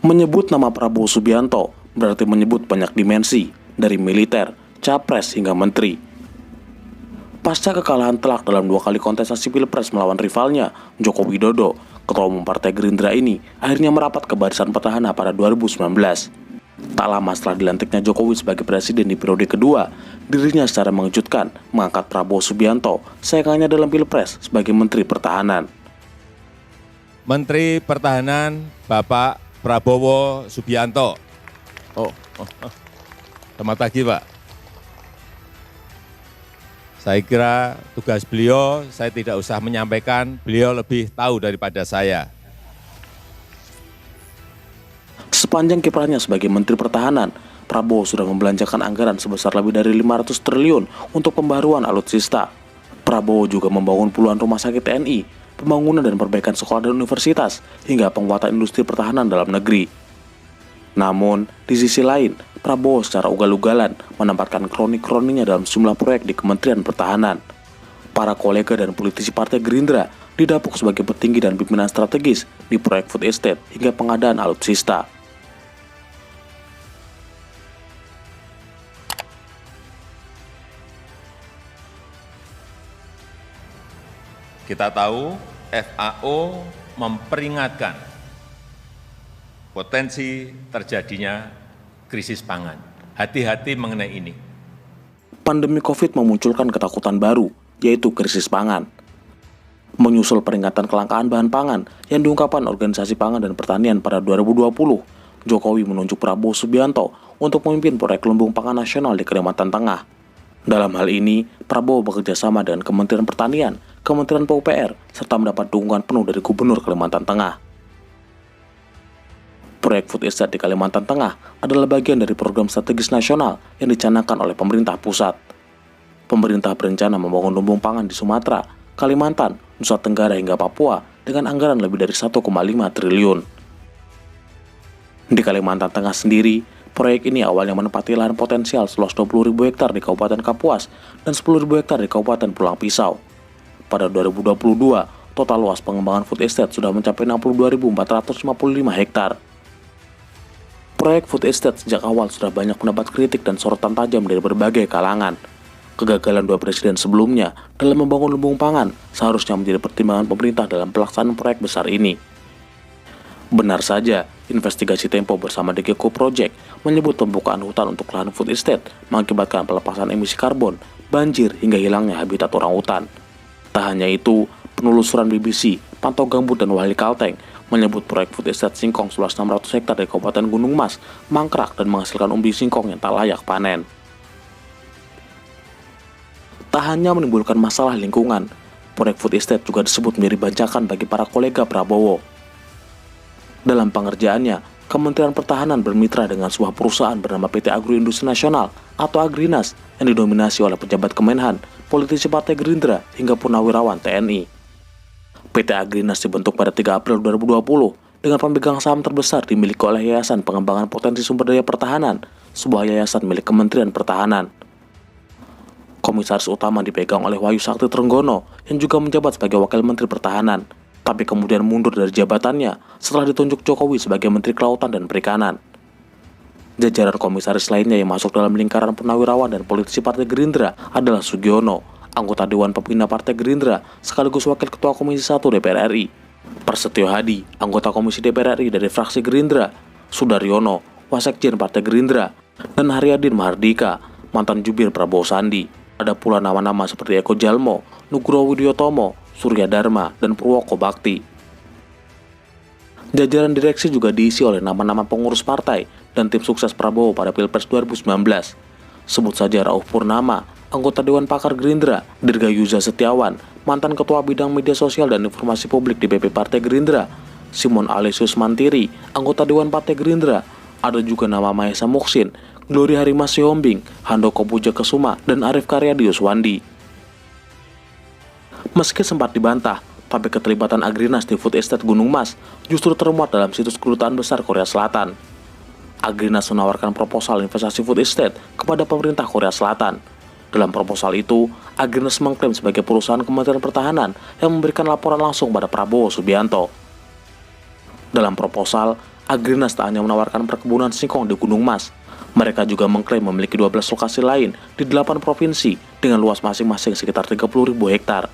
Menyebut nama Prabowo Subianto berarti menyebut banyak dimensi, dari militer, capres hingga menteri. Pasca kekalahan telak dalam 2 kali kontestasi pilpres melawan rivalnya, Joko Widodo, Ketua Umum Partai Gerindra ini akhirnya merapat ke barisan petahana pada 2019. Tak lama setelah dilantiknya Jokowi sebagai presiden di periode kedua, dirinya secara mengejutkan mengangkat Prabowo Subianto saingannya dalam pilpres sebagai Menteri Pertahanan. Menteri Pertahanan Bapak Prabowo Subianto. Selamat pagi, Pak. Saya kira tugas beliau, saya tidak usah menyampaikan, beliau lebih tahu daripada saya. Sepanjang kiprahnya sebagai Menteri Pertahanan, Prabowo sudah membelanjakan anggaran sebesar lebih dari 500 triliun untuk pembaruan alutsista. Prabowo juga membangun puluhan rumah sakit TNI, pembangunan dan perbaikan sekolah dan universitas, hingga penguatan industri pertahanan dalam negeri. Namun, di sisi lain, Prabowo secara ugal-ugalan menempatkan kroni-kroninya dalam sejumlah proyek di Kementerian Pertahanan. Para kolega dan politisi Partai Gerindra didapuk sebagai petinggi dan pimpinan strategis di proyek food estate hingga pengadaan alutsista. Kita tahu FAO memperingatkan potensi terjadinya krisis pangan. Hati-hati mengenai ini. Pandemi COVID memunculkan ketakutan baru, yaitu krisis pangan. Menyusul peringatan kelangkaan bahan pangan yang diungkapkan Organisasi Pangan dan Pertanian pada 2020, Jokowi menunjuk Prabowo Subianto untuk memimpin proyek lumbung pangan nasional di Kalimantan Tengah. Dalam hal ini, Prabowo bekerja sama dengan Kementerian Pertanian, Kementerian PUPR, serta mendapat dukungan penuh dari Gubernur Kalimantan Tengah. Proyek Food Estate di Kalimantan Tengah adalah bagian dari program strategis nasional yang dicanangkan oleh pemerintah pusat. Pemerintah berencana membangun lumbung pangan di Sumatera, Kalimantan, Nusa Tenggara hingga Papua dengan anggaran lebih dari 1,5 triliun. Di Kalimantan Tengah sendiri, proyek ini awalnya menempati lahan potensial seluas 20.000 hektar di Kabupaten Kapuas dan 10.000 hektar di Kabupaten Pulang Pisau. Pada 2022, total luas pengembangan food estate sudah mencapai 62.455 hektar. Proyek food estate sejak awal sudah banyak mendapat kritik dan sorotan tajam dari berbagai kalangan. Kegagalan 2 presiden sebelumnya dalam membangun lumbung pangan seharusnya menjadi pertimbangan pemerintah dalam pelaksanaan proyek besar ini. Benar saja, investigasi Tempo bersama DGCO Project menyebut pembukaan hutan untuk lahan food estate mengakibatkan pelepasan emisi karbon, banjir, hingga hilangnya habitat orangutan. Tak hanya itu, penelusuran BBC, Pantau Gambut, dan Wali Kalteng menyebut proyek food estate singkong seluas 600 hektar di Kabupaten Gunung Mas mangkrak dan menghasilkan umbi singkong yang tak layak panen. Tak hanya menimbulkan masalah lingkungan, proyek food estate juga disebut menjadi bancakan bagi para kolega Prabowo. Dalam pengerjaannya, Kementerian Pertahanan bermitra dengan sebuah perusahaan bernama PT Agroindustri Nasional atau Agrinas yang didominasi oleh pejabat Kemenhan, politisi Partai Gerindra, hingga purnawirawan TNI. PT Agrinas dibentuk pada 3 April 2020 dengan pemegang saham terbesar dimiliki oleh Yayasan Pengembangan Potensi Sumber Daya Pertahanan, sebuah yayasan milik Kementerian Pertahanan. Komisaris utama dipegang oleh Wahyu Sakti Trenggono yang juga menjabat sebagai Wakil Menteri Pertahanan, tapi kemudian mundur dari jabatannya setelah ditunjuk Jokowi sebagai Menteri Kelautan dan Perikanan. Jajaran komisaris lainnya yang masuk dalam lingkaran purnawirawan dan politisi Partai Gerindra adalah Sugiono, anggota Dewan Pembina Partai Gerindra sekaligus Wakil Ketua Komisi 1 DPR RI, Prasetyo Hadi, anggota Komisi DPR RI dari fraksi Gerindra, Sudaryono, Wasekjen Partai Gerindra, dan Haryadin Mahardika, mantan jubir Prabowo Sandi. Ada pula nama-nama seperti Eko Jalmo, Nugroho Widiyotomo, Surya Dharma, dan Purwoko Bakti. Jajaran direksi juga diisi oleh nama-nama pengurus partai dan tim sukses Prabowo pada Pilpres 2019. Sebut saja Rauf Purnama, anggota Dewan Pakar Gerindra, Dirgayuza Setiawan, mantan Ketua Bidang Media Sosial dan Informasi Publik di PP Partai Gerindra, Simon Alesius Mantiri, anggota Dewan Partai Gerindra. Ada juga nama Mahesa Muksin, Glory Harimas Sihombing, Handoko Pujakesuma, dan Arif Karyadi Yuswandi. Meski sempat dibantah, tapi keterlibatan Agrinas di food estate Gunung Mas justru termuat dalam situs Kedutaan Besar Korea Selatan. Agrinas menawarkan proposal investasi food estate kepada pemerintah Korea Selatan. Dalam proposal itu, Agrinas mengklaim sebagai perusahaan Kementerian Pertahanan yang memberikan laporan langsung pada Prabowo Subianto. Dalam proposal, Agrinas tak hanya menawarkan perkebunan singkong di Gunung Mas, mereka juga mengklaim memiliki 12 lokasi lain di 8 provinsi dengan luas masing-masing sekitar 30.000 hektar.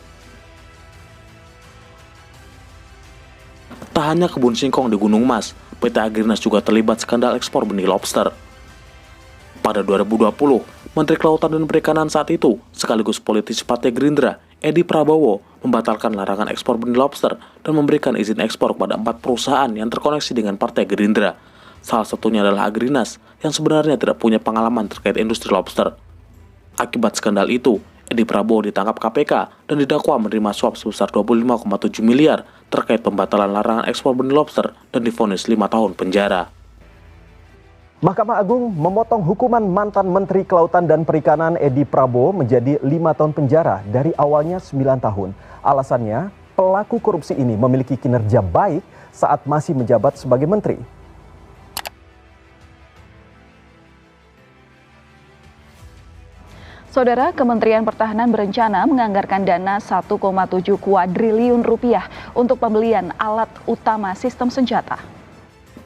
Tak hanya kebun singkong di Gunung Mas, PT Agrinas juga terlibat skandal ekspor benih lobster. Pada 2020, Menteri Kelautan dan Perikanan saat itu, sekaligus politisi Partai Gerindra, Edi Prabowo, membatalkan larangan ekspor benih lobster dan memberikan izin ekspor kepada 4 perusahaan yang terkoneksi dengan Partai Gerindra. Salah satunya adalah Agrinas, yang sebenarnya tidak punya pengalaman terkait industri lobster. Akibat skandal itu, Edi Prabowo ditangkap KPK dan didakwa menerima suap sebesar 25,7 miliar terkait pembatalan larangan ekspor benih lobster dan divonis 5 tahun penjara. Mahkamah Agung memotong hukuman mantan Menteri Kelautan dan Perikanan Edi Prabowo menjadi 5 tahun penjara dari awalnya 9 tahun. Alasannya, pelaku korupsi ini memiliki kinerja baik saat masih menjabat sebagai menteri. Saudara, Kementerian Pertahanan berencana menganggarkan dana 1,7 kuadriliun rupiah untuk pembelian alat utama sistem senjata.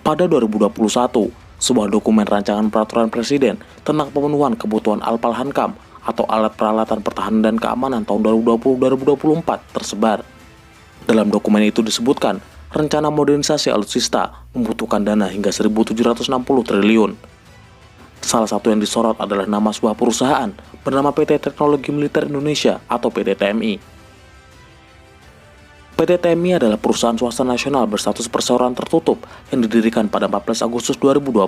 Pada 2021, sebuah dokumen rancangan peraturan presiden tentang pemenuhan kebutuhan Alpalhankam atau alat peralatan pertahanan dan keamanan tahun 2020-2024 tersebar. Dalam dokumen itu disebutkan, rencana modernisasi alutsista membutuhkan dana hingga 1.760 triliun. Salah satu yang disorot adalah nama sebuah perusahaan bernama PT Teknologi Militer Indonesia atau PT TMI. PT TMI adalah perusahaan swasta nasional berstatus perseroan tertutup yang didirikan pada 14 Agustus 2020.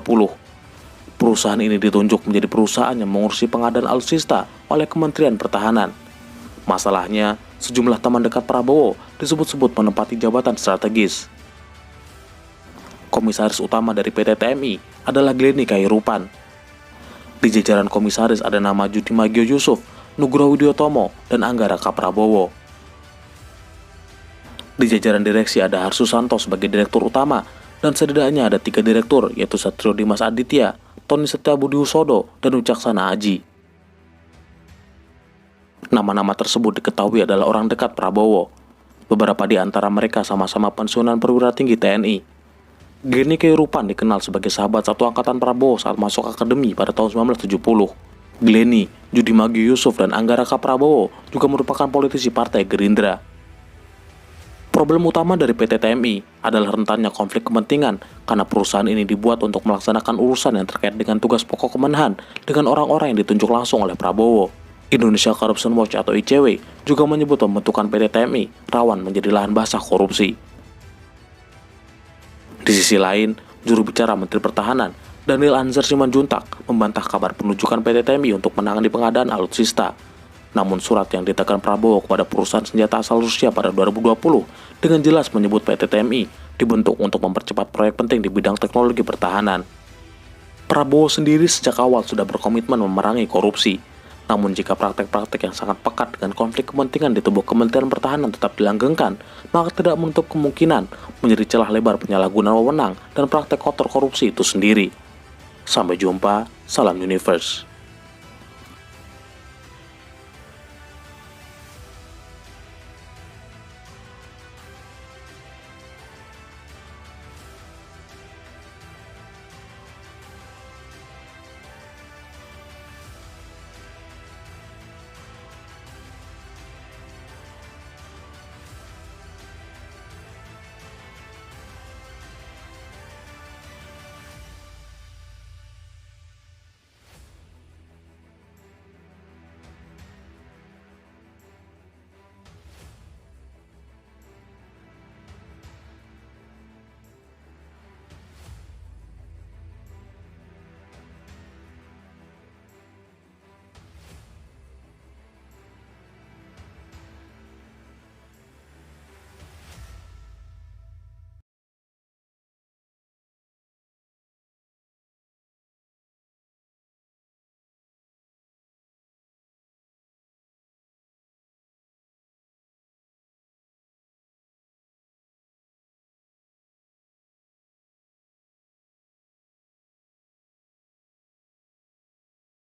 Perusahaan ini ditunjuk menjadi perusahaan yang mengurusi pengadaan alutsista oleh Kementerian Pertahanan. Masalahnya, sejumlah teman dekat Prabowo disebut-sebut menempati jabatan strategis. Komisaris utama dari PT TMI adalah Glenny Kairupan. Di jajaran komisaris ada nama Judi Magio Yusuf, Nugroho Widyotomo, dan Anggara K. Prabowo. Di jajaran direksi ada Har Susanto sebagai direktur utama, dan setidaknya ada 3 direktur, yaitu Satrio Dimas Aditya, Tony Setiabudi Husodo, dan Wicaksana Aji. Nama-nama tersebut diketahui adalah orang dekat Prabowo. Beberapa di antara mereka sama-sama pensiunan perwira tinggi TNI. Glenny Kairupan dikenal sebagai sahabat satu angkatan Prabowo saat masuk akademi pada tahun 1970. Glenny, Judi Magio Yusuf, dan Anggara K. Prabowo juga merupakan politisi Partai Gerindra. Problem utama dari PT TMI adalah rentannya konflik kepentingan karena perusahaan ini dibuat untuk melaksanakan urusan yang terkait dengan tugas pokok Kemenhan dengan orang-orang yang ditunjuk langsung oleh Prabowo. Indonesia Corruption Watch atau ICW juga menyebut pembentukan PT TMI rawan menjadi lahan basah korupsi. Di sisi lain, juru bicara Menteri Pertahanan, Daniel Anzar Simanjuntak, membantah kabar penunjukan PT TMI untuk menangani pengadaan alutsista. Namun surat yang ditekan Prabowo kepada perusahaan senjata asal Rusia pada 2020 dengan jelas menyebut PT TMI dibentuk untuk mempercepat proyek penting di bidang teknologi pertahanan. Prabowo sendiri sejak awal sudah berkomitmen memerangi korupsi. Namun jika praktek-praktek yang sangat pekat dengan konflik kepentingan di tubuh Kementerian Pertahanan tetap dilanggengkan, maka tidak menutup kemungkinan menjadi celah lebar penyalahgunaan wewenang dan praktek kotor korupsi itu sendiri. Sampai jumpa, salam Universe.